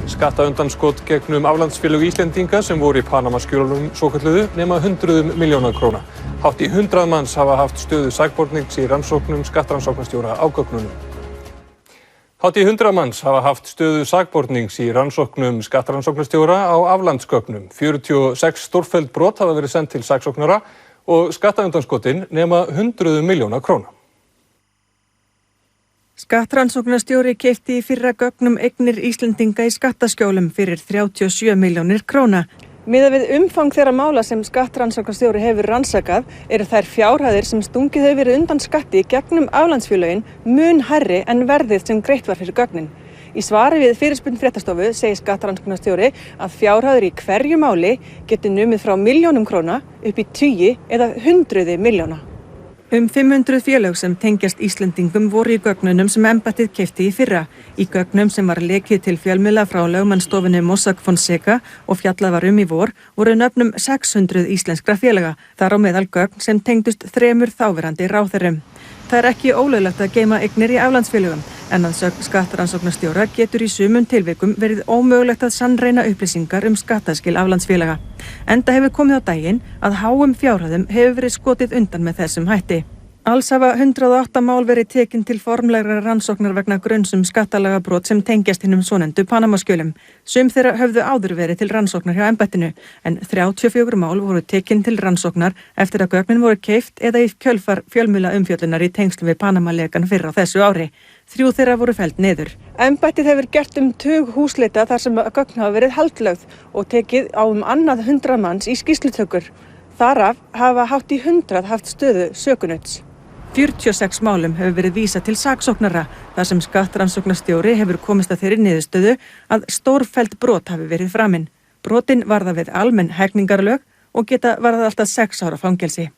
Skattaundanskot gegnum aflandsfélög Íslendinga sem voru í Panama-skjölunum svokölluðu nema hundruðum milljóna króna. Hátt í 100 manns hafa haft stöðu sakbornings í rannsóknum skattrannsóknarstjóra á gögnunum. Hátt í 100 manns hafa haft stöðu sakbornings í rannsóknum skattrannsóknarstjóra á aflandsgögnum. 46 stórfelld brot hafa verið send til saksóknara og skattaundanskotin nema hundruðum milljóna króna. Skattrannsóknarstjóri keypti í fyrra gögnum eignir Íslendinga í skattaskjólum fyrir 37 milljónir króna. Miðað við umfang þeirra mála sem skattrannsóknarstjóri hefur rannsakað eru þær fjárhæðir sem stungið hefur verið undan skatti gegnum aflandsfélögin mun hærri en verðið sem greitt var fyrir gögnin. Í svari við fyrirspurn Fréttastofu segir skattrannsóknarstjóri að fjárhæðir í hverju máli geti numið frá milljónum króna upp í tugi eða hundruði milljóna. 500 félög sem tengjast Íslendingum voru í gögnunum sem embættið keypti í fyrra. Í gögnum sem var lekið til fjölmiðla frá lögmannsstofunni Mossack Fonseca og fjallað var í vor voru nöfnum 600 íslenskra félaga, þar á meðal gögn sem tengdust 3 þáverandi ráðherrum. Það er ekki ólöglegt að geyma eignir í aflandsfélögum, en að sögn skattrannsóknarstjóra getur í sumum tilvikum verið ómögulegt að sannreyna upplýsingar skattaskil aflandsfélaga. Enda hefur komið á daginn að háum fjárhæðum hefur verið skotið undan með þessum hætti. Alls hafa 108 mál verið tekin til formlegrar rannsóknar vegna gruns skattalagabrot sem tengjast hinum svonefndu Panama-skjölum. Sum þeirra höfðu áður verið til rannsóknar hjá embættinu, en 34 mál voru tekin til rannsóknar eftir að gögnin voru keypt eða í kjölfar fjölmiðla umfjöllunar í tengslum við Panama-lekann fyrr á þessu ári. 3 þeirra voru felld niður. Embættið hefur gert tug húsleita þar sem gögn hafa verið haldlögð og tekið á annað 100 manns í skýrslutökur. Þar af hafa hátt í 100 haft stöðu sökunauts. 46 málum hefur verið vísað til saksóknara þar sem skattrannsóknarstjóri hefur komist að þeirri niðurstöðu að stórfelld brot hafi verið framin. Brotin varða við almenn hegningarlög og geta varðað allt að 6 ára fangelsi.